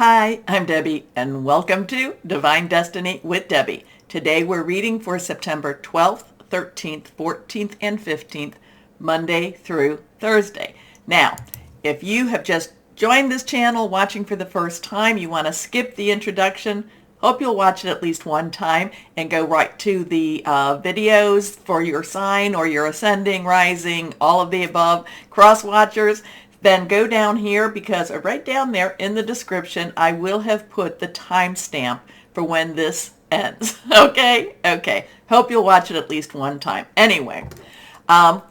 Hi, I'm Debbie, and welcome to Divine Destiny with Debbie. Today we're reading for September 12th, 13th, 14th, and 15th, Monday through Thursday. Now, if you have just joined this channel watching for the first time, you want to skip the introduction, hope you'll watch it at least one time and go right to the videos for your sign or your ascending, rising, all of the above, Crosswatchers. Then go down here because right down there in the description, I will have put the timestamp for when this ends. Okay. Hope you'll watch it at least one time. Anyway,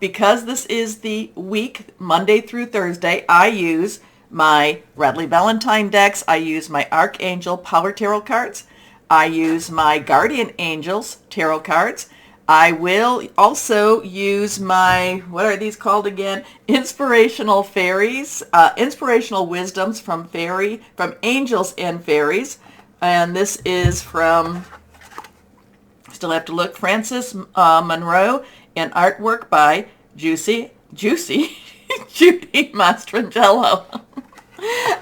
because this is the week, Monday through Thursday, I use my Radley Valentine decks. I use my Archangel Power Tarot cards. I use my Guardian Angels Tarot cards. I will also use my, what are these called again? Inspirational Fairies, Inspirational Wisdoms from Angels and Fairies. And this is from, still have to look, Frances Monroe, and artwork by Judy Mastrangelo.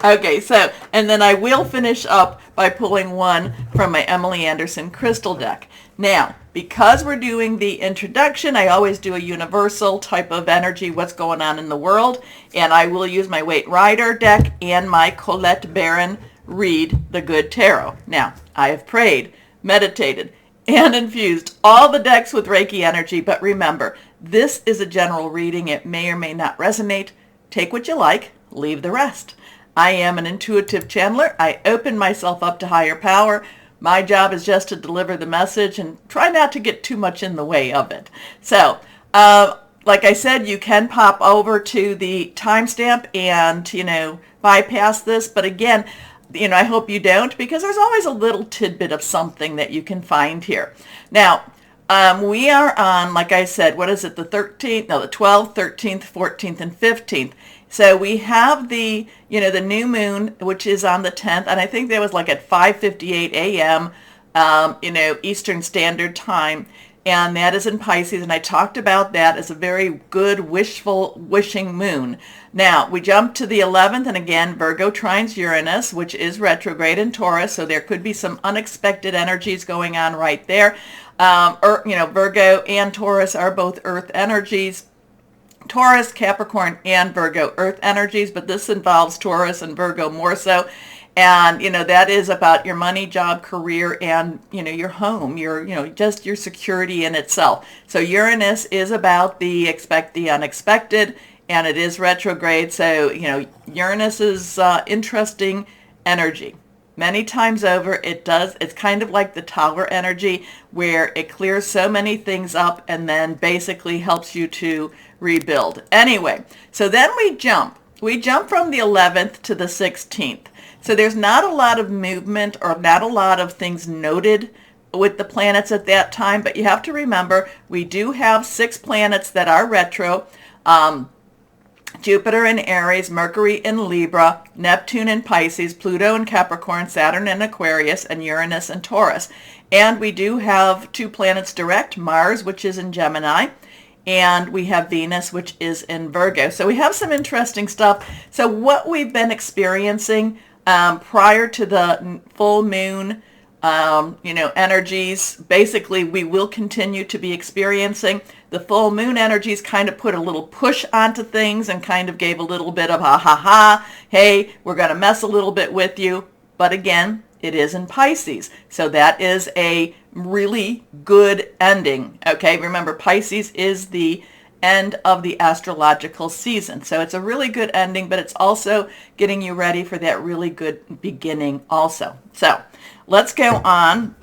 Okay, so, and then I will finish up by pulling one from my Emily Anderson crystal deck. Now, because we're doing the introduction, I always do a universal type of energy, what's going on in the world, and I will use my Waite Rider deck and my Colette Baron Read the Good Tarot. Now, I have prayed, meditated, and infused all the decks with Reiki energy, but remember, this is a general reading. It may or may not resonate. Take what you like, leave the rest. I am an intuitive channeler. I open myself up to higher power. My job is just to deliver the message and try not to get too much in the way of it. So, like I said, you can pop over to the timestamp and, bypass this. But again, I hope you don't, because there's always a little tidbit of something that you can find here. Now, we are on, like I said, what is it, the 12th, 13th, 14th, and 15th. So we have the new moon, which is on the 10th, and I think that was like at 5:58 a.m., Eastern Standard Time, and that is in Pisces, and I talked about that as a very good wishing moon. Now, we jump to the 11th, and again, Virgo trines Uranus, which is retrograde in Taurus, so there could be some unexpected energies going on right there. Virgo and Taurus are both earth energies. Taurus, Capricorn, and Virgo earth energies, but this involves Taurus and Virgo more so. And, that is about your money, job, career, and, your home, just your security in itself. So Uranus is about the unexpected, and it is retrograde. So, Uranus is interesting energy. Many times over, it's kind of like the Tower energy, where it clears so many things up and then basically helps you to rebuild. Anyway, so then we jump from the 11th to the 16th. So there's not a lot of movement or not a lot of things noted with the planets at that time, but you have to remember we do have 6 planets that are retro. Jupiter in Aries, Mercury in Libra, Neptune in Pisces, Pluto in Capricorn, Saturn in Aquarius, and Uranus in Taurus. And we do have 2 planets direct, Mars, which is in Gemini, and we have Venus, which is in Virgo. So we have some interesting stuff. So what we've been experiencing prior to the full moon, energies, basically we will continue to be experiencing. The full moon energies kind of put a little push onto things and kind of gave a little bit of hey, we're going to mess a little bit with you. But again, it is in Pisces. So that is a really good ending. Okay, remember Pisces is the end of the astrological season. So it's a really good ending, but it's also getting you ready for that really good beginning also. So let's go on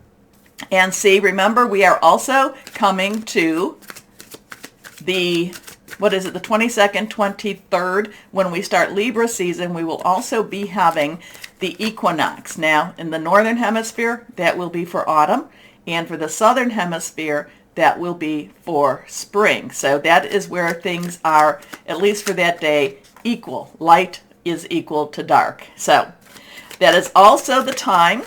and see. Remember, we are also coming to the 22nd, 23rd, when we start Libra season. We will also be having the equinox. Now, in the northern hemisphere, that will be for autumn, and for the southern hemisphere, that will be for spring. So that is where things are, at least for that day, equal. Light is equal to dark. So that is also the time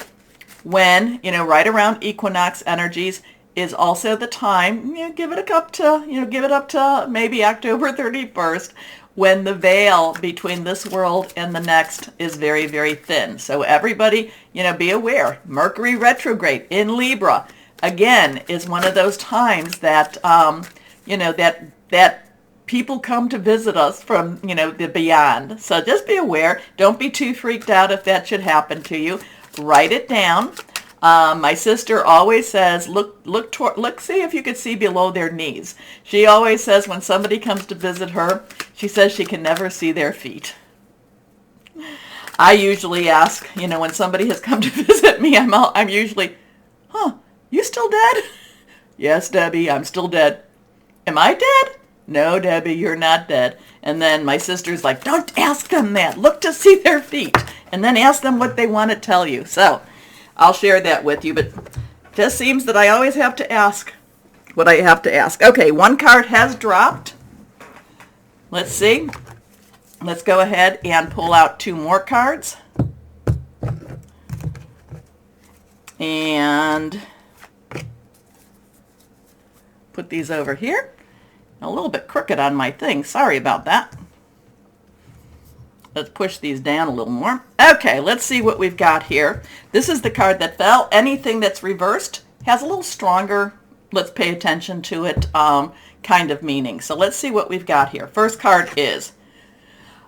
when, right around equinox energies, is also the time, give it up to maybe October 31st, when the veil between this world and the next is very, very thin. So everybody, be aware. Mercury retrograde in Libra, again, is one of those times that, that people come to visit us from, the beyond. So just be aware. Don't be too freaked out if that should happen to you. Write it down. My sister always says, look, see if you could see below their knees. She always says when somebody comes to visit her, she says she can never see their feet. I usually ask, when somebody has come to visit me, I'm usually, you still dead? Yes, Debbie, I'm still dead. Am I dead? No, Debbie, you're not dead. And then my sister's like, don't ask them that. Look to see their feet. And then ask them what they want to tell you. So I'll share that with you, but it just seems that I always have to ask what I have to ask. Okay, one card has dropped. Let's see. Let's go ahead and pull out two more cards. And put these over here. A little bit crooked on my thing. Sorry about that. Let's push these down a little more. Okay, let's see what we've got here. This is the card that fell. Anything that's reversed has a little stronger, let's pay attention to it, kind of meaning. So let's see what we've got here. First card is,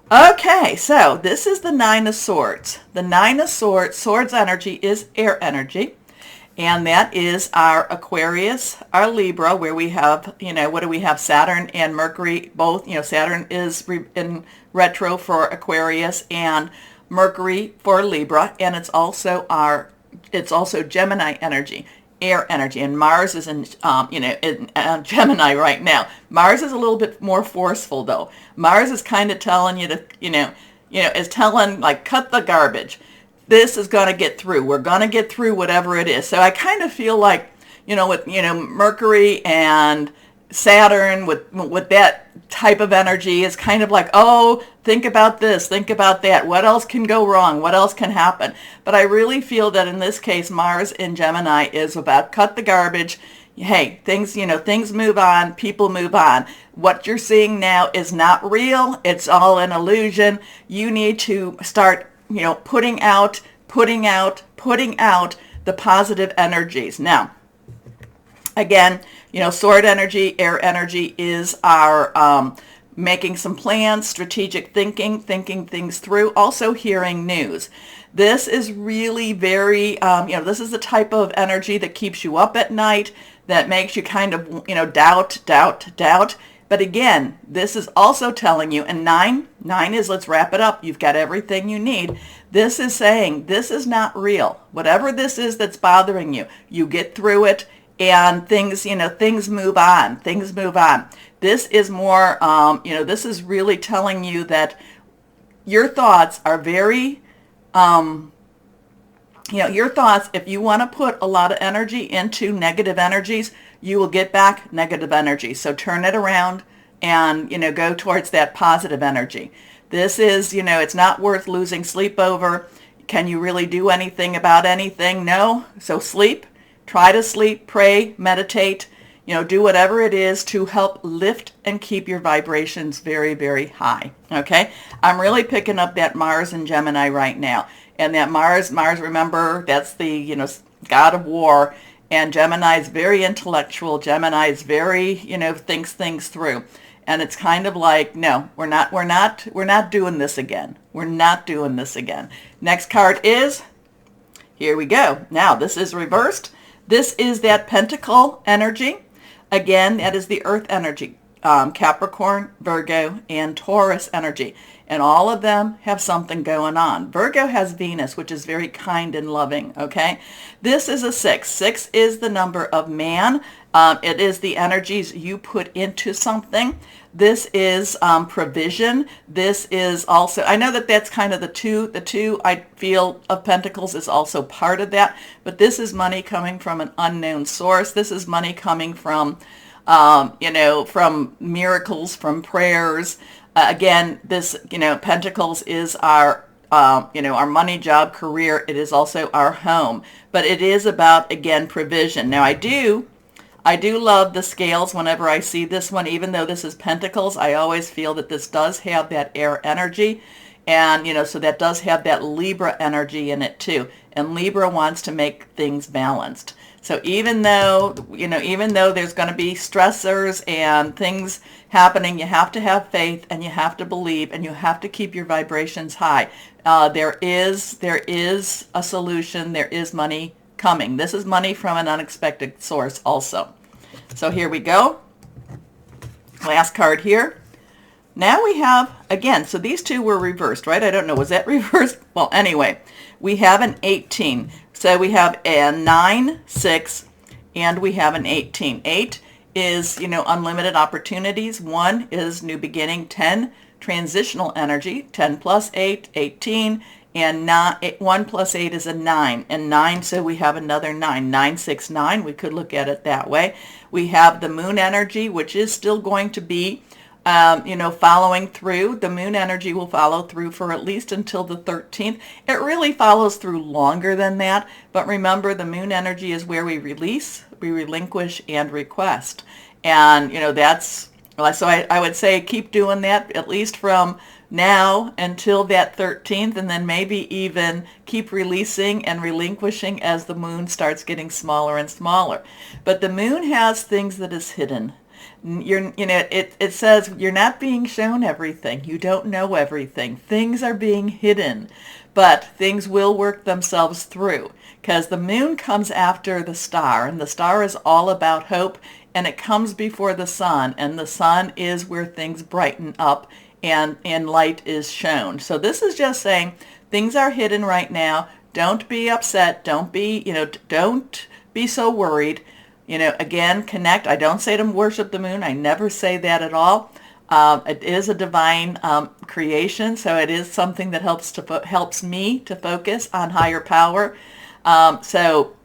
okay, so this is the Nine of Swords. The Nine of Swords, swords energy is air energy. And that is our Aquarius, our Libra, where we have, what do we have? Saturn and Mercury, both, Saturn is in retro for Aquarius and Mercury for Libra. And it's also Gemini energy, air energy. And Mars is in Gemini right now. Mars is a little bit more forceful, though. Mars is kind of telling you to, is telling, like, cut the garbage. This is going to get through. We're going to get through whatever it is. So I kind of feel like, with, Mercury and Saturn, with that type of energy, is kind of like, oh, think about this, think about that. What else can go wrong? What else can happen? But I really feel that in this case, Mars in Gemini is about cut the garbage. Hey, things move on, people move on. What you're seeing now is not real. It's all an illusion. You need to start putting out the positive energies. Now, again, sword energy, air energy is our making some plans, strategic thinking things through, also hearing news. This is really very, this is the type of energy that keeps you up at night, that makes you kind of, doubt. But again, this is also telling you, and nine is, let's wrap it up. You've got everything you need. This is saying this is not real. Whatever this is that's bothering you, you get through it, and things move on. Things move on. This is more, this is really telling you that your thoughts are very, your thoughts, if you want to put a lot of energy into negative energies, you will get back negative energy. So turn it around and, go towards that positive energy. This is, it's not worth losing sleep over. Can you really do anything about anything? No. So sleep, try to sleep, pray, meditate, do whatever it is to help lift and keep your vibrations very, very high. Okay. I'm really picking up that Mars and Gemini right now. And that Mars, remember, that's the, god of war. And Gemini is very intellectual. Gemini is very, thinks things through. And it's kind of like, no, we're not doing this again. We're not doing this again. Next card is, here we go. Now, this is reversed. This is that Pentacle energy. Again, that is the Earth energy. Capricorn, Virgo, and Taurus energy. And all of them have something going on. Virgo has Venus, which is very kind and loving, okay? This is a 6. 6 is the number of man. It is the energies you put into something. This is provision. This is also, I know that that's kind of the two I feel of Pentacles is also part of that, but this is money coming from an unknown source. This is money coming from, from miracles, from prayers. Again, this, Pentacles is our, our money, job, career. It is also our home, but it is about, again, provision. Now, I I do love the scales whenever I see this one. Even though this is Pentacles, I always feel that this does have that air energy. And, so that does have that Libra energy in it too. And Libra wants to make things balanced. So even though there's going to be stressors and things happening, you have to have faith and you have to believe and you have to keep your vibrations high. There is a solution. There is money coming. This is money from an unexpected source also. So here we go. Last card here. Now we have, again, so these two were reversed, right? I don't know, was that reversed? Well, anyway, we have an 18. So we have a 9, 6, and we have an 18. 8 is, unlimited opportunities. 1 is new beginning. 10, transitional energy. 10 plus 8, 18. And 1 plus 8 is a 9. And 9, so we have another 9. 9, 6, 9. We could look at it that way. We have the moon energy, which is still going to be following through. The moon energy will follow through for at least until the 13th. It really follows through longer than that. But remember, the moon energy is where we release, we relinquish, and request. And, that's, so I would say keep doing that at least from now until that 13th, and then maybe even keep releasing and relinquishing as the moon starts getting smaller and smaller. But the moon has things that is hidden. It says you're not being shown everything. You don't know everything. Things are being hidden, but things will work themselves through because the moon comes after the star, and the star is all about hope, and it comes before the sun, and the sun is where things brighten up and light is shown. So this is just saying things are hidden right now. Don't be upset. Don't be so worried. Again, connect. I don't say to worship the moon. I never say that at all. It is a divine creation, so it is something that helps me to focus on higher power. So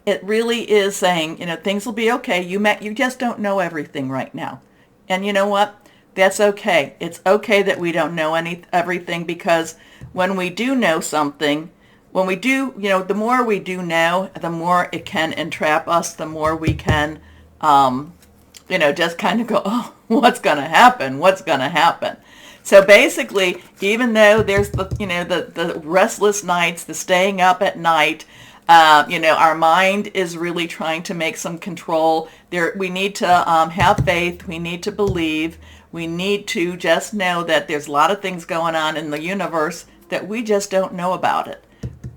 it really is saying, things will be okay. You just don't know everything right now. And you know what? That's okay. It's okay that we don't know everything, because when we do know something, when we do, the more we do know, the more it can entrap us, the more we can, just kind of go, oh, what's going to happen? What's going to happen? So basically, even though there's the restless nights, the staying up at night, our mind is really trying to make some control. We need to have faith. We need to believe. We need to just know that there's a lot of things going on in the universe that we just don't know about it.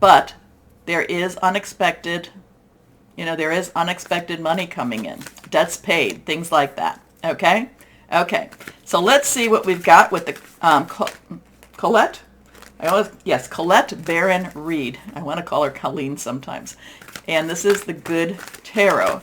But there is unexpected money coming in, debts paid, things like that. Okay? Okay. So let's see what we've got with the Colette. Colette Baron Reed. I want to call her Colleen sometimes. And this is the Good Tarot.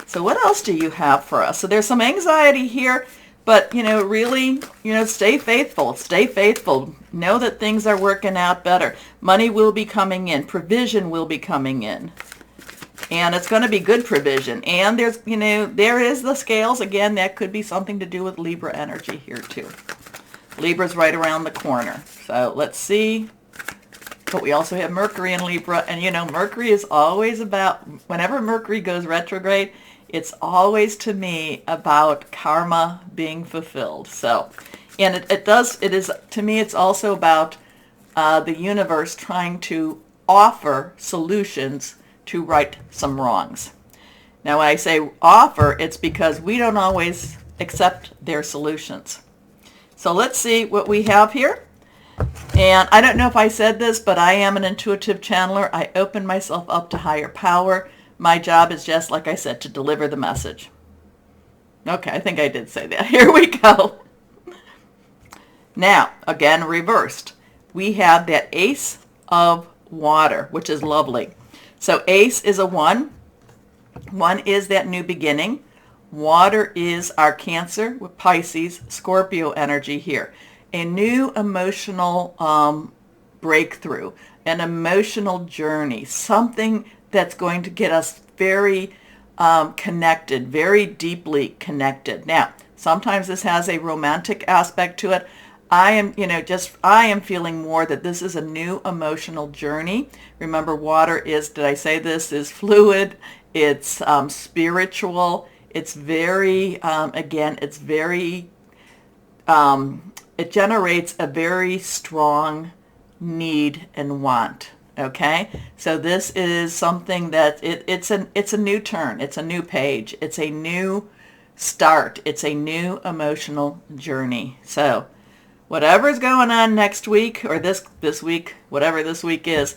So what else do you have for us? So there's some anxiety here. But, really, stay faithful. Stay faithful. Know that things are working out better. Money will be coming in. Provision will be coming in. And it's going to be good provision. And there's, there is the scales. Again, that could be something to do with Libra energy here, too. Libra's right around the corner. So let's see. But we also have Mercury and Libra. And, Mercury is always about, whenever Mercury goes retrograde, it's always, to me, about karma being fulfilled. So, and it is, to me, it's also about the universe trying to offer solutions to right some wrongs. Now, when I say offer, it's because we don't always accept their solutions. So let's see what we have here. And I don't know if I said this, but I am an intuitive channeler. I open myself up to higher power. My job is just, like I said, to deliver the message. Okay, I think I did say that. Here we go. Now, again, reversed. We have that Ace of Water, which is lovely. So Ace is a 1. 1 is that new beginning. Water is our Cancer with Pisces, Scorpio energy here. A new emotional breakthrough, an emotional journey, something that's going to get us very connected, very deeply connected. Now, sometimes this has a romantic aspect to it. I am feeling more that this is a new emotional journey. Remember, water is, did I say this, is fluid It's spiritual. It's very, again, it's very, it generates a very strong need and want. Okay, so this is something that it's a new turn. It's a new page. It's a new start. It's a new emotional journey. So whatever's going on next week or this week, whatever this week is,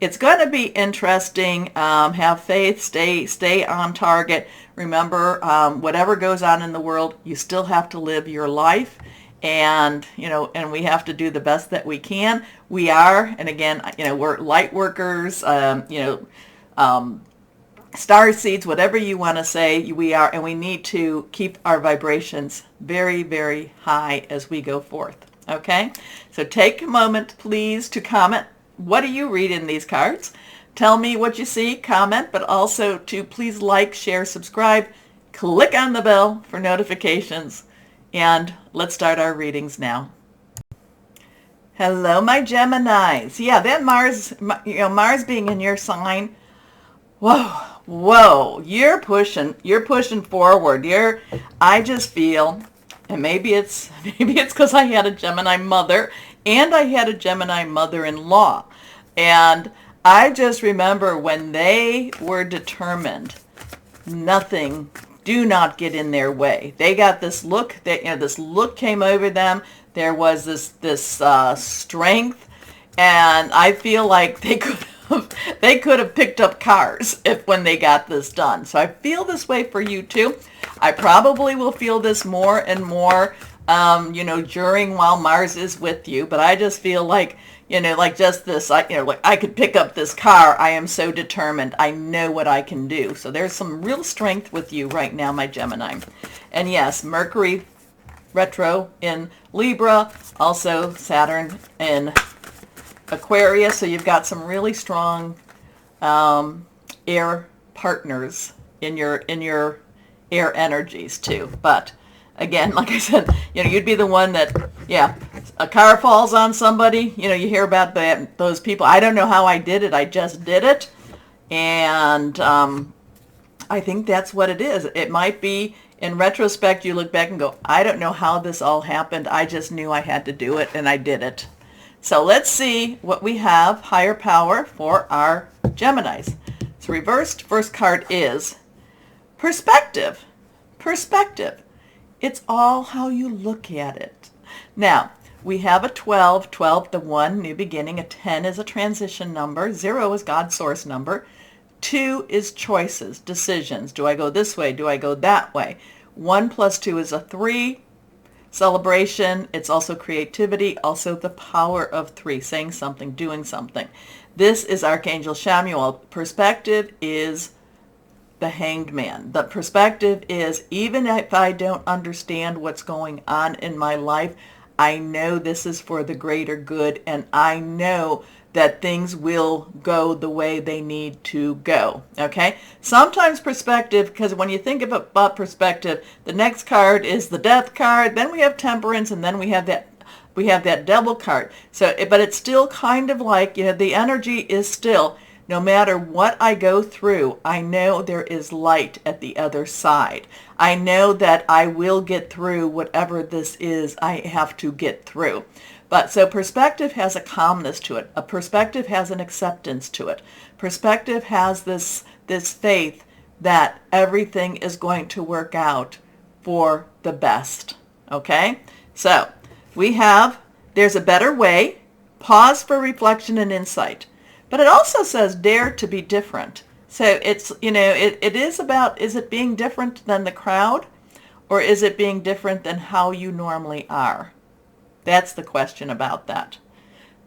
it's going to be interesting. Have faith. Stay on target. Remember, whatever goes on in the world, you still have to live your life. And, and we have to do the best that we can. We are, and again, we're light workers, star seeds, whatever you want to say, we are, and we need to keep our vibrations very, very high as we go forth. Okay? So take a moment, please, to comment. What do you read in these cards? Tell me what you see, comment, but also to please like, share, subscribe, click on the bell for notifications. And let's start our readings now. Hello, my Geminis. Yeah, that Mars being in your sign. Whoa, you're pushing forward. I just feel, and maybe it's because I had a Gemini mother and I had a Gemini mother-in-law. And I just remember when they were determined, nothing, do not get in their way. They got this look, this look came over them. There was this strength, and I feel like they could have picked up cars when they got this done. So I feel this way for you too. I probably will feel this more and more, during while Mars is with you. But I just feel like, just this, like I could pick up this car. I am so determined. I know what I can do. So there's some real strength with you right now, my Gemini. And yes, Mercury retro in Libra, also Saturn in Aquarius. So you've got some really strong air partners in your air energies too. But again, like I said, you'd be the one that, a car falls on somebody, you hear about those people. I don't know how I did it. I just did it. And I think that's what it is. It might be, in retrospect, you look back and go, I don't know how this all happened. I just knew I had to do it, and I did it. So let's see what we have, higher power, for our Geminis. So reversed, first card is perspective. Perspective. It's all how you look at it. Now, we have a 12, the 1, new beginning. A 10 is a transition number. 0 is God's source number. 2 is choices, decisions. Do I go this way? Do I go that way? 1 plus 2 is a 3. Celebration. It's also creativity, also the power of 3, saying something, doing something. This is Archangel Chamuel. Perspective is the Hanged Man. The perspective is, even if I don't understand what's going on in my life, I know this is for the greater good, and I know that things will go the way they need to go. Okay? Sometimes perspective, because when you think about perspective, the next card is the Death card, then we have Temperance, and then we have that Devil card. So, but it's still kind of like, the energy is still, no matter what I go through, I know there is light at the other side. I know that I will get through whatever this is I have to get through. But so perspective has a calmness to it. A perspective has an acceptance to it. Perspective has this faith that everything is going to work out for the best. Okay? So we have, there's a better way, pause for reflection and insight. But it also says dare to be different. So it's, it is about, is it being different than the crowd, or is it being different than how you normally are? That's the question about that.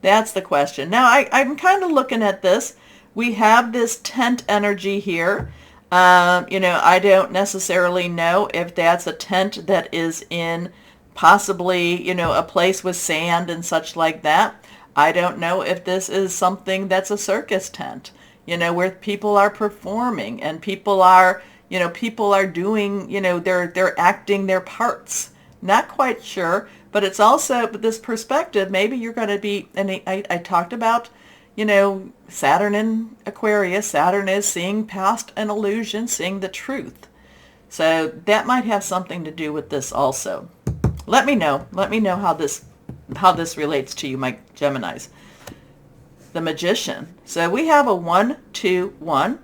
That's the question. Now, I'm kind of looking at this. We have this tent energy here. I don't necessarily know if that's a tent that is in possibly, a place with sand and such like that. I don't know if this is something that's a circus tent, where people are performing and people are doing, they're acting their parts. Not quite sure, but it's also this perspective. Maybe you're going to be, and I talked about, Saturn in Aquarius. Saturn is seeing past an illusion, seeing the truth. So that might have something to do with this also. Let me know. Let me know how this relates to you, my Geminis. The Magician. So we have a 1, 2, 1,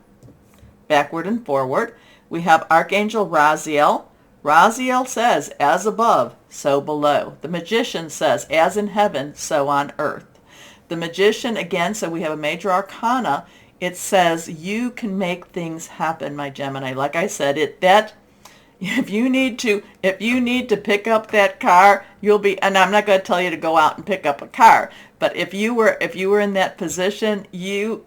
backward and forward. We have Archangel Raziel. Raziel says, as above, so below. The Magician says, as in heaven, so on earth. The Magician, again, so we have a major arcana. It says you can make things happen, my Gemini. Like I said, if you need to pick up that car, you'll be, and I'm not going to tell you to go out and pick up a car, but if you were in that position, you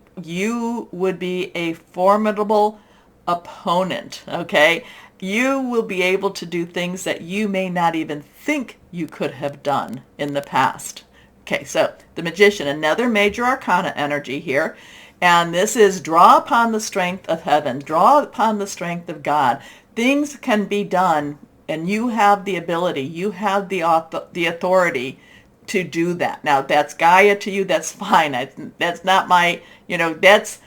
would be a formidable opponent, okay? You will be able to do things that you may not even think you could have done in the past. Okay, so the Magician, another major arcana energy here. And this is draw upon the strength of heaven, draw upon the strength of God. Things can be done, and you have the ability, you have the authority to do that. Now, that's Gaia to you, that's fine. That's not my, it's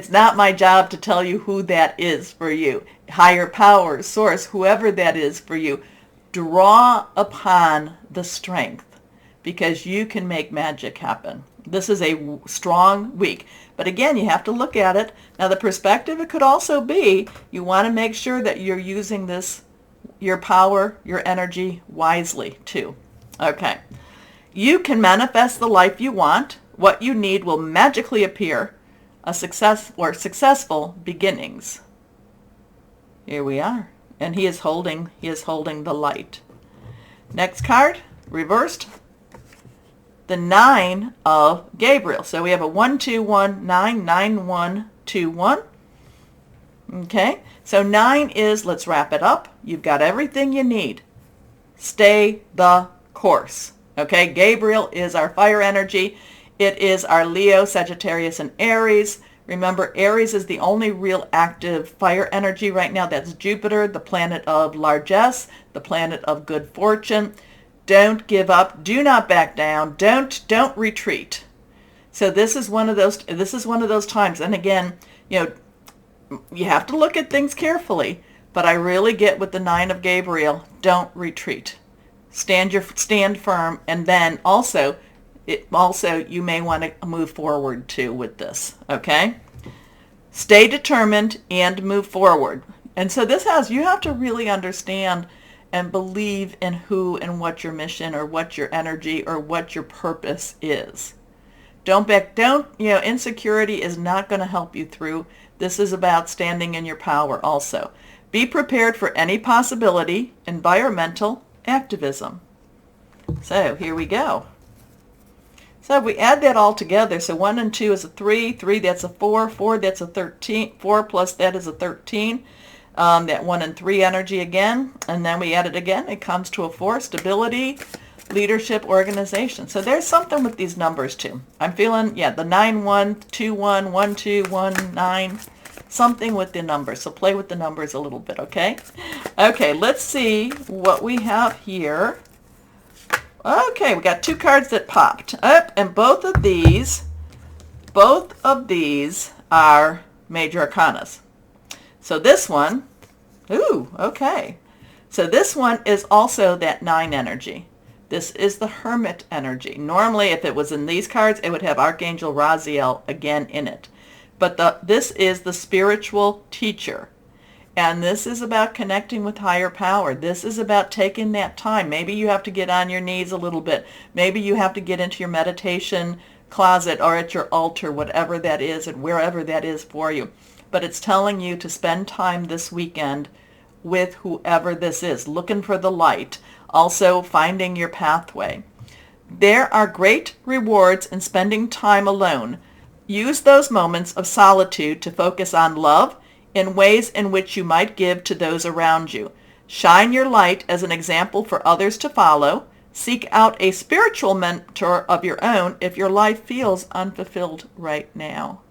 not my job to tell you who that is for you. Higher power, source, whoever that is for you. Draw upon the strength, because you can make magic happen. This is a strong week. But again, you have to look at it. Now, the perspective, it could also be you want to make sure that you're using your power, your energy wisely too. Okay. You can manifest the life you want. What you need will magically appear. Successful beginnings. Here we are. And he is holding the light. Next card, reversed. The 9 of Gabriel. So we have a 1, 2, 1, 9, 9, 1, 2, 1. Okay, so 9 is, let's wrap it up. You've got everything you need. Stay the course. Okay, Gabriel is our fire energy. It is our Leo, Sagittarius, and Aries. Remember, Aries is the only real active fire energy right now. That's Jupiter, the planet of largesse, the planet of good fortune. Don't give up. Do not back down. Don't retreat. So this is one of those times. And again, you have to look at things carefully, but I really get with the 9 of Gabriel. Don't retreat. Stand firm, and then also you may want to move forward too with this, okay? Stay determined and move forward. And so you have to really understand and believe in who and what your mission or what your energy or what your purpose is. Insecurity is not going to help you through. This is about standing in your power also. Be prepared for any possibility, environmental activism. So here we go. So if we add that all together, so 1 and 2 is a 3, 3 that's a 4, 4 that's a 13, 4 plus that is a 13. That 1 and 3 energy again, and then we add it again, it comes to a 4, stability, leadership, organization. So there's something with these numbers too. I'm feeling, the 9, 1, 2, 1, 1, 2, 1, 9, something with the numbers. So play with the numbers a little bit, okay? Okay, let's see what we have here. Okay, we got 2 cards that popped up, and both of these are major arcanas. So this one, okay. So this one is also that 9 energy. This is the Hermit energy. Normally, if it was in these cards, it would have Archangel Raziel again in it. But this is the spiritual teacher. And this is about connecting with higher power. This is about taking that time. Maybe you have to get on your knees a little bit. Maybe you have to get into your meditation closet or at your altar, whatever that is and wherever that is for you. But it's telling you to spend time this weekend with whoever this is, looking for the light, also finding your pathway. There are great rewards in spending time alone. Use those moments of solitude to focus on love in ways in which you might give to those around you. Shine your light as an example for others to follow. Seek out a spiritual mentor of your own if your life feels unfulfilled right now.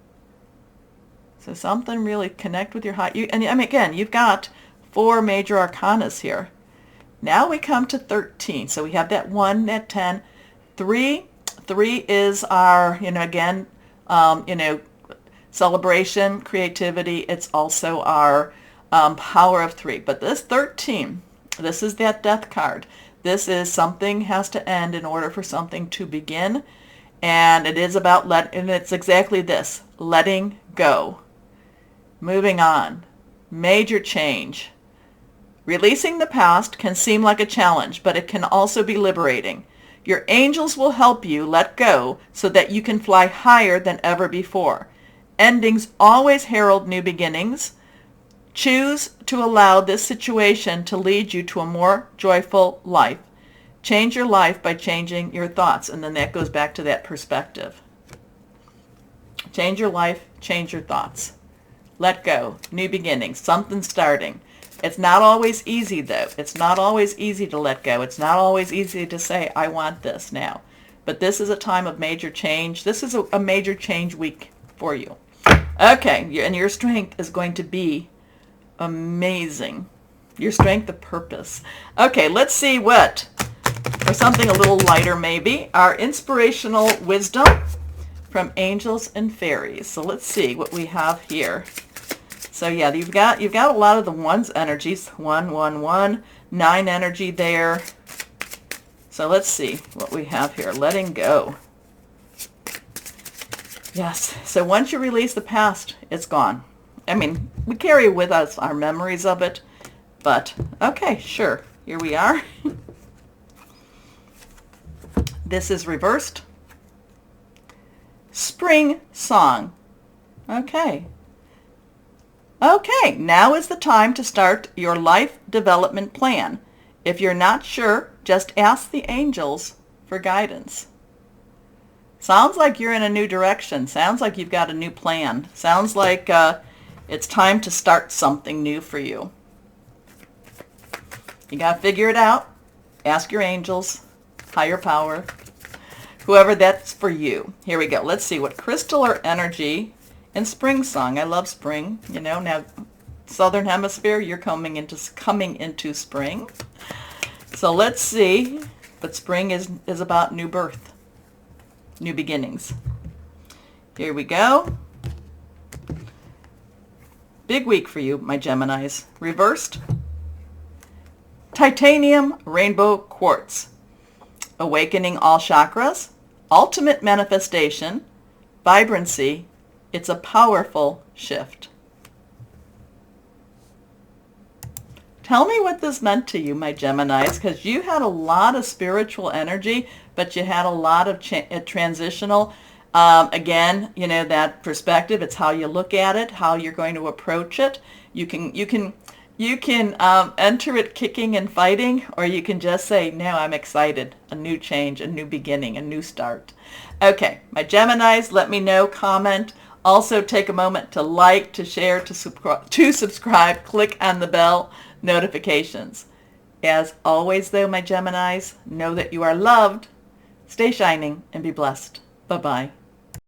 So something really connect with your heart. Again, you've got 4 major arcanas here. Now we come to 13. So we have that 1, that 10. 3 is our, again, you know, celebration, creativity. It's also our power of 3. But this 13, this is that death card. This is something has to end in order for something to begin. And it is about and it's exactly this, letting go, moving on, major change. Releasing the past can seem like a challenge, but it can also be liberating. Your angels will help you let go so that you can fly higher than ever before. Endings always herald new beginnings. Choose to allow this situation to lead you to a more joyful life. Change your life by changing your thoughts. And then that goes back to that perspective. Change your life, change your thoughts. Let go, new beginnings, something starting. It's not always easy, though. It's not always easy to let go. It's not always easy to say, I want this now. But this is a time of major change. This is a major change week for you. Okay, and your strength is going to be amazing. Your strength of purpose. Okay, let's see what, or something a little lighter maybe, our inspirational wisdom from angels and fairies. So let's see what we have here. So yeah, you've got a lot of the ones energies. 1, 1, 1, 9 energy there. So let's see what we have here. Letting go. Yes. So once you release the past, it's gone. I mean, we carry with us our memories of it, but okay, sure. Here we are. This is reversed. Spring song. Okay. Okay, now is the time to start your life development plan. If you're not sure, just ask the angels for guidance. Sounds like you're in a new direction. Sounds like you've got a new plan. Sounds like it's time to start something new for you. You got to figure it out. Ask your angels, higher power, whoever that's for you. Here we go. Let's see what crystal or energy and spring song. I love spring. You know, now Southern Hemisphere, you're coming into spring. So let's see. But spring is about new birth, new beginnings. Here we go. Big week for you, my Geminis. Reversed. Titanium rainbow quartz. Awakening all chakras. Ultimate manifestation. Vibrancy. It's a powerful shift. Tell me what this meant to you, my Geminis, because you had a lot of spiritual energy, but you had a lot of transitional. Again, you know, that perspective. It's how you look at it, how you're going to approach it. You can enter it kicking and fighting, or you can just say, no, I'm excited. A new change, a new beginning, a new start. Okay, my Geminis, let me know, comment. Also, take a moment to like, to share, to subscribe, click on the bell notifications. As always, though, my Geminis, know that you are loved. Stay shining and be blessed. Bye-bye.